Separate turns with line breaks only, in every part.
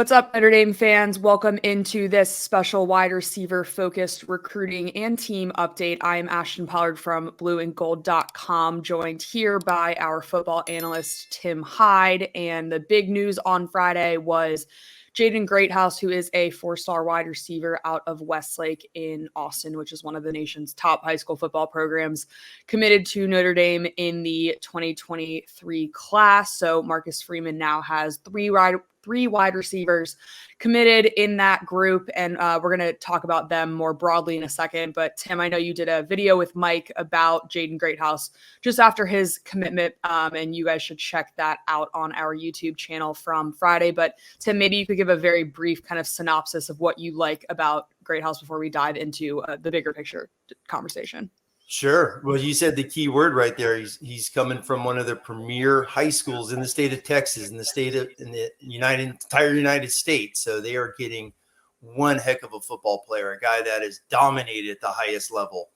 What's up, Notre Dame fans? Welcome into this special wide receiver focused recruiting and team update. I am Ashton Pollard from blueandgold.com, joined here by our football analyst, Tim Hyde. And the big news on Friday was Jaden Greathouse, who is a four-star wide receiver out of Westlake in Austin, which is one of the nation's top high school football programs, committed to Notre Dame in the 2023 class. So Marcus Freeman now has three wide receivers committed in that group. And we're going to talk about them more broadly in a second. But Tim, I know you did a video with Mike about Jaden Greathouse just after his commitment. And you guys should check that out on our YouTube channel from Friday. But Tim, maybe you could give a very brief kind of synopsis of what you like about Greathouse before we dive into the bigger picture conversation.
Sure. Well, you said the key word right there. He's coming from one of the premier high schools in the state of Texas, in the entire United States. So they are getting one heck of a football player, a guy that has dominated at the highest level,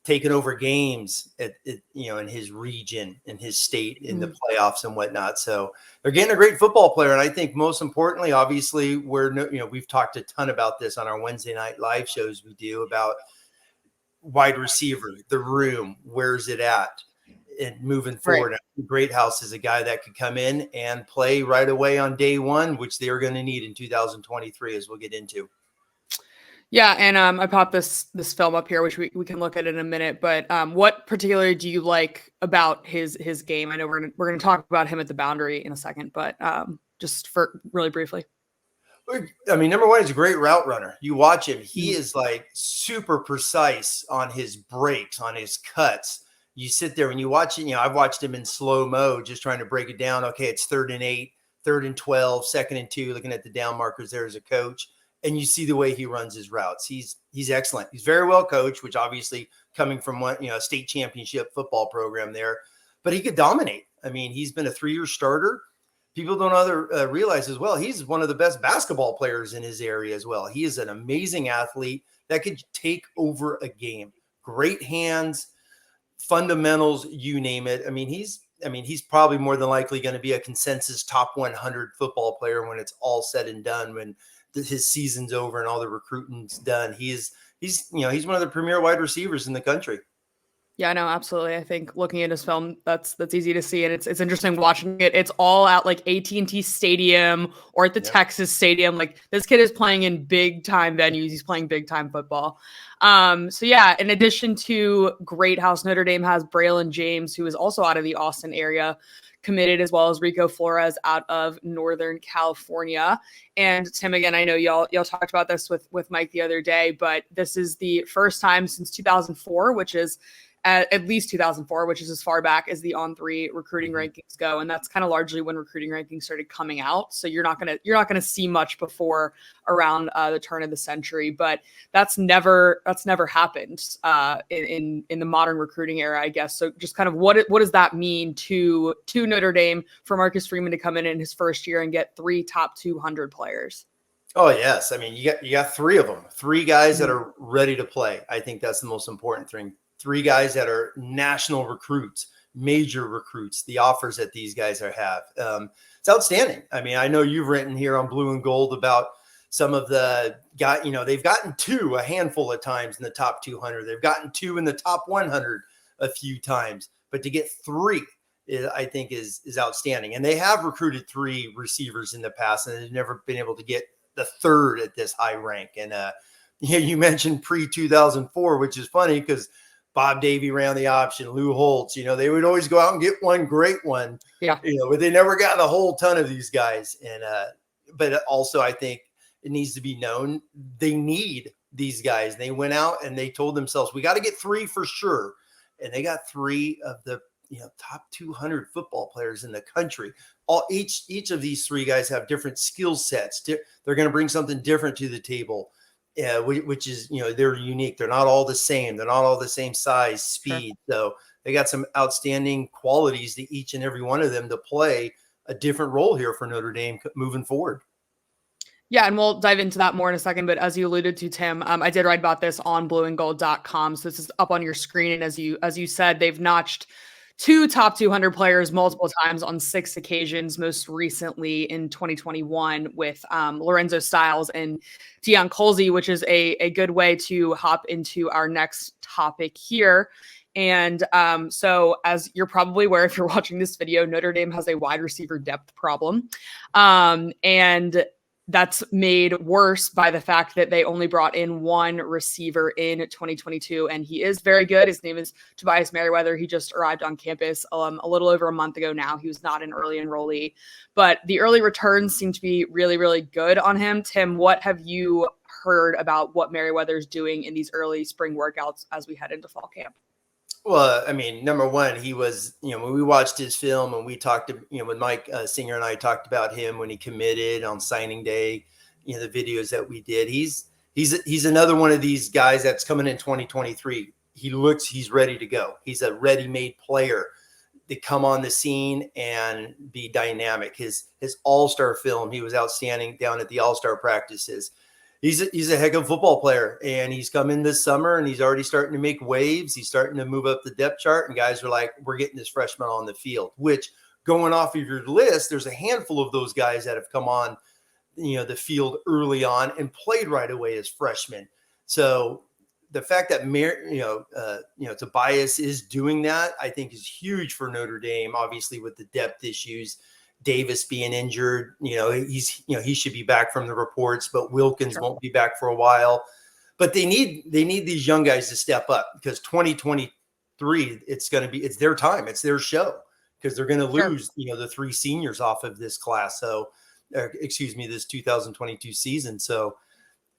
taken over games in his region, in his state, in the playoffs and whatnot. So they're getting a great football player. And I think most importantly, obviously, we've talked a ton about this on our Wednesday night live shows we do about wide receiver, the room, where's it at, and moving forward. Right. Greathouse is a guy that could come in and play right away on day one, which they are going to need in 2023, as we'll get into.
Yeah, and I popped this film up here, which we can look at in a minute. But what particularly do you like about his game? I know we're gonna talk about him at the boundary in a second, but just for really briefly.
I mean, number one, he's a great route runner. You watch him. He is like super precise on his breaks, on his cuts. You sit there and you watch it. I've watched him in slow-mo, just trying to break it down. Okay, it's 3rd and 8, 3rd and 12, 2nd and 2, looking at the down markers there as a coach. And you see the way he runs his routes. He's excellent. He's very well coached, which obviously coming from a state championship football program there. But he could dominate. I mean, he's been a 3-year starter. People don't realize as well, he's one of the best basketball players in his area as well. He is an amazing athlete that could take over a game. Great hands, fundamentals, you name it. I mean, he's probably more than likely going to be a consensus top 100 football player when it's all said and done, when his season's over and all the recruiting's done. He's one of the premier wide receivers in the country.
Yeah, no, absolutely. I think looking at his film, that's easy to see, and it's interesting watching it. It's all at like AT&T Stadium or at the Texas Stadium. Like, this kid is playing in big time venues. He's playing big time football. So yeah, in addition to Greathouse, Notre Dame has Braylon James, who is also out of the Austin area, committed, as well as Rico Flores out of Northern California. And Tim, again, I know y'all talked about this with Mike the other day, but this is the first time since 2004, which is at least 2004, which is as far back as the On3 recruiting rankings go. And that's kind of largely when recruiting rankings started coming out. So you're not going to see much before around the turn of the century, but that's never happened in the modern recruiting era, I guess. So just kind of what does that mean to Notre Dame for Marcus Freeman to come in his first year and get 3 top 200 players?
Oh yes. I mean, you got 3 of them, 3 guys that are ready to play. I think that's the most important thing. 3 guys that are national recruits, major recruits, the offers that these guys have. It's outstanding. I mean, I know you've written here on Blue and Gold about some of the guys, they've gotten 2 a handful of times in the top 200. They've gotten 2 in the top 100 a few times, but to get 3 I think is outstanding. And they have recruited 3 receivers in the past, and they've never been able to get the 3rd at this high rank. And you mentioned pre-2004, which is funny because Bob Davie ran the option, Lou Holtz, they would always go out and get one great one, but they never got a whole ton of these guys. And, but also I think it needs to be known, they need these guys. They went out and they told themselves, we got to get 3 for sure. And they got 3 of the, top 200 football players in the country. Each of these 3 guys have different skill sets. They're going to bring something different to the table. Yeah, which is, they're unique. They're not all the same. They're not all the same size, speed. Sure. So they got some outstanding qualities to each and every one of them to play a different role here for Notre Dame moving forward.
Yeah, and we'll dive into that more in a second. But as you alluded to, Tim, I did write about this on blueandgold.com. So this is up on your screen. And as you said, they've notched two top 200 players multiple times on 6 occasions, most recently in 2021 with Lorenzo Styles and Deion Colsey, which is a good way to hop into our next topic here. And so as you're probably aware, if you're watching this video, Notre Dame has a wide receiver depth problem. And that's made worse by the fact that they only brought in one receiver in 2022, and he is very good. His name is Tobias Merriweather. He just arrived on campus a little over a month ago now. He was not an early enrollee, but the early returns seem to be really, really good on him. Tim, what have you heard about what Merriweather's doing in these early spring workouts as we head into fall camp?
Well, I mean, number one, he was, when we watched his film and we talked to, when Mike Singer and I talked about him when he committed on signing day, the videos that we did, he's another one of these guys that's coming in 2023. He's ready to go. He's a ready-made player to come on the scene and be dynamic. His all-star film, he was outstanding down at the all-star practices. He's a heck of a football player, and he's come in this summer and he's already starting to make waves. He's starting to move up the depth chart, and guys are like, we're getting this freshman on the field, which going off of your list, there's a handful of those guys that have come on, the field early on and played right away as freshmen. So the fact that, Tobias is doing that, I think is huge for Notre Dame, obviously with the depth issues. Davis being injured, he should be back from the reports, but Wilkins won't be back for a while. But they need these young guys to step up, because 2023, it's their time, it's their show, because they're going to lose, the 3 seniors off of this class. So, this 2022 season. So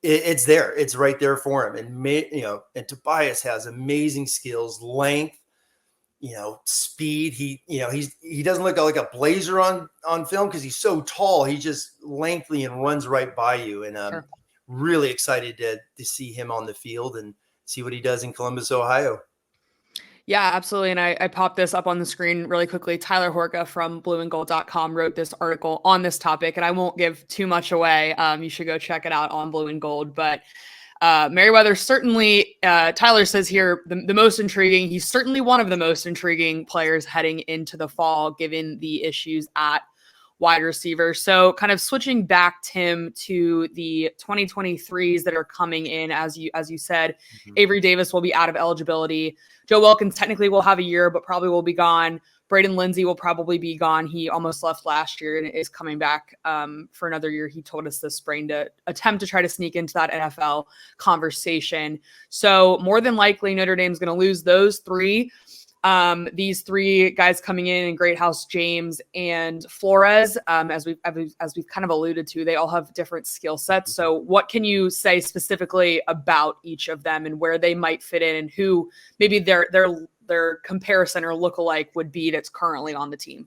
it's there, it's right there for him. And Tobias has amazing skills, length, speed. He doesn't look like a blazer on film because he's so tall. He's just lengthy and runs right by you. And really excited to see him on the field and see what he does in Columbus, Ohio.
Yeah, absolutely. And I popped this up on the screen really quickly. Tyler Horka from blueandgold.com wrote this article on this topic, and I won't give too much away. You should go check it out on Blue and Gold. But Merriweather certainly, Tyler says here, the most intriguing. He's certainly one of the most intriguing players heading into the fall, given the issues at wide receiver. So kind of switching back, Tim, to the 2023s that are coming in, as you said, Avery Davis will be out of eligibility. Joe Wilkins technically will have a year, but probably will be gone. Braden Lindsay will probably be gone. He almost left last year and is coming back for another year. He told us this spring to attempt to try to sneak into that NFL conversation. So more than likely, Notre Dame's going to lose those 3. These 3 guys coming in Greathouse, James, and Flores, as we've kind of alluded to, they all have different skill sets. So what can you say specifically about each of them and where they might fit in, and who maybe their comparison or lookalike would be that's currently on the team?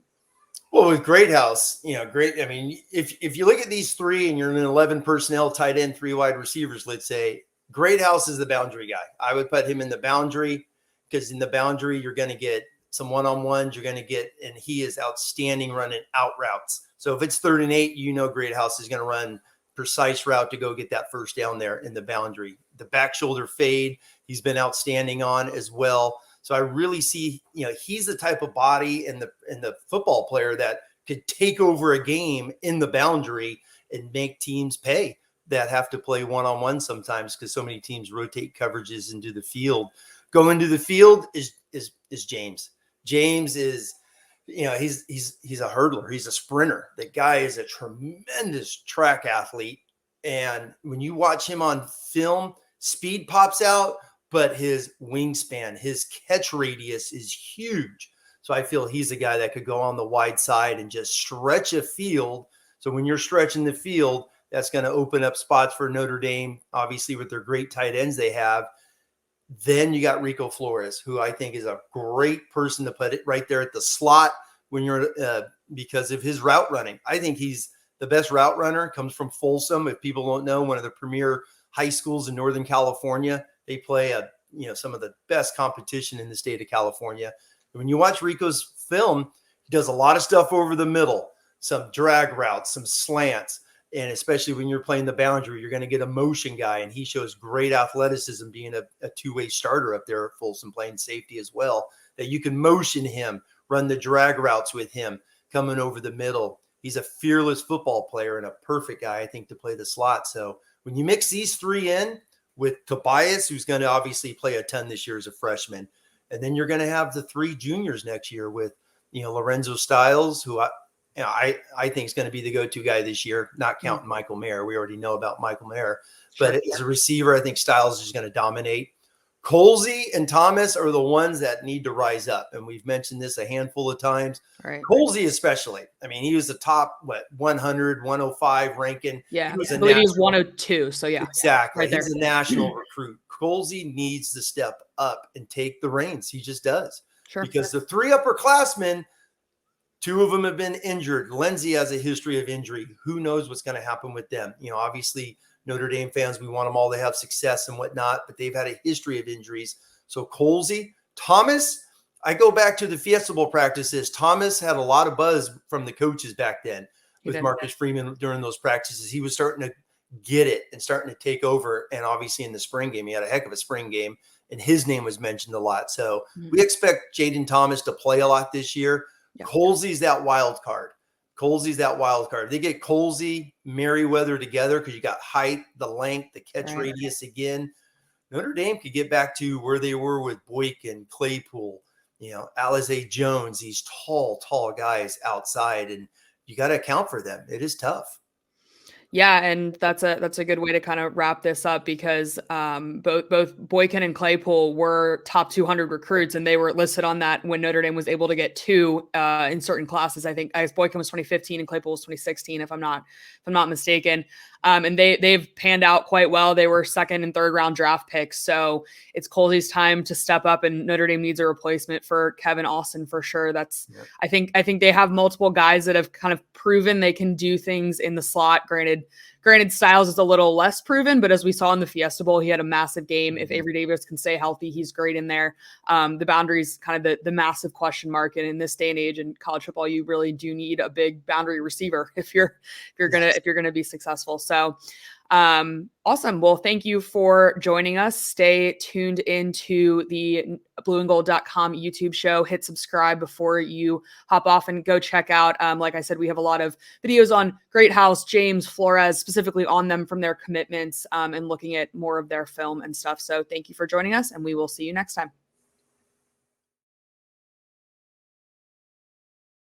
Well, with Greathouse, I mean, if you look at these 3 and you're in an 11 personnel, tight end, 3 wide receivers, let's say, Greathouse is the boundary guy. I would put him in the boundary, because in the boundary, you're going to get some one-on-ones. And he is outstanding running out routes. So if it's 3rd and 8, Greathouse is going to run precise route to go get that first down there in the boundary. The back shoulder fade, he's been outstanding on as well. So I really see, he's the type of body and the football player that could take over a game in the boundary and make teams pay that have to play one-on-one sometimes, because so many teams rotate coverages into the field. Going to the field is James. James is, he's a hurdler. He's a sprinter. The guy is a tremendous track athlete. And when you watch him on film, speed pops out, but his wingspan, his catch radius is huge. So I feel he's a guy that could go on the wide side and just stretch a field. So when you're stretching the field, that's going to open up spots for Notre Dame, obviously with their great tight ends they have. Then you got Rico Flores, who I think is a great person to put it right there at the slot when you're because of his route running. I think he's the best route runner. Comes from Folsom. If people don't know, one of the premier high schools in Northern California. They play some of the best competition in the state of California. When you watch Rico's film, he does a lot of stuff over the middle, some drag routes, some slants. And especially when you're playing the boundary, you're going to get a motion guy, and he shows great athleticism, being a 2-way starter up there at Folsom, playing safety as well. that you can motion him, run the drag routes with him, coming over the middle. He's a fearless football player and a perfect guy, I think, to play the slot. So when you mix these three in with Tobias, who's going to obviously play a ton this year as a freshman, and then you're going to have the three juniors next year with, Lorenzo Styles, who I think is going to be the go-to guy this year, not counting Michael Mayer. We already know about Michael Mayer. But as a receiver, I think Styles is going to dominate. Colsey and Thomas are the ones that need to rise up. And we've mentioned this a handful of times.
Right.
Colsey especially. I mean, he was the top, 100, 105 ranking.
Yeah, I believe he was 102. So, yeah.
Exactly.
Right there.
He's a national recruit. Colsey needs to step up and take the reins. He just does.
Sure.
Because the three upperclassmen, two of them have been injured. Lindsey has a history of injury. Who knows what's going to happen with them? Obviously, Notre Dame fans, we want them all to have success and whatnot, but they've had a history of injuries. So Colsey, Thomas, I go back to the Fiesta Bowl practices. Thomas had a lot of buzz from the coaches back then with Marcus Freeman during those practices. He was starting to get it and starting to take over. And obviously in the spring game, he had a heck of a spring game, and his name was mentioned a lot. So we expect Jaden Thomas to play a lot this year. Yeah. Colsey's that wild card. They get Colsey, Merriweather together because you got height, the length, the catch radius again. Notre Dame could get back to where they were with Boykin, Claypool, Alize Jones, these tall guys outside, and you got to account for them. It is tough.
Yeah, and that's a good way to kind of wrap this up because both Boykin and Claypool were top 200 recruits, and they were listed on that when Notre Dame was able to get two in certain classes. I think Boykin was 2015 and Claypool was 2016, if I'm not mistaken. And they've panned out quite well. They were second and third round draft picks. So it's Colsey's time to step up, and Notre Dame needs a replacement for Kevin Austin for sure. I think they have multiple guys that have kind of proven they can do things in the slot. Granted, Styles is a little less proven, but as we saw in the Fiesta Bowl, he had a massive game. If Avery Davis can stay healthy, he's great in there. The boundary's kind of the massive question mark, and in this day and age in college football, you really do need a big boundary receiver if you're gonna be successful. So, awesome. Well, thank you for joining us. Stay tuned into the blueandgold.com YouTube show. Hit subscribe before you hop off and go check out. Like I said, we have a lot of videos on Greathouse, James, Flores, specifically on them from their commitments, and looking at more of their film and stuff. So thank you for joining us, and we will see you next time.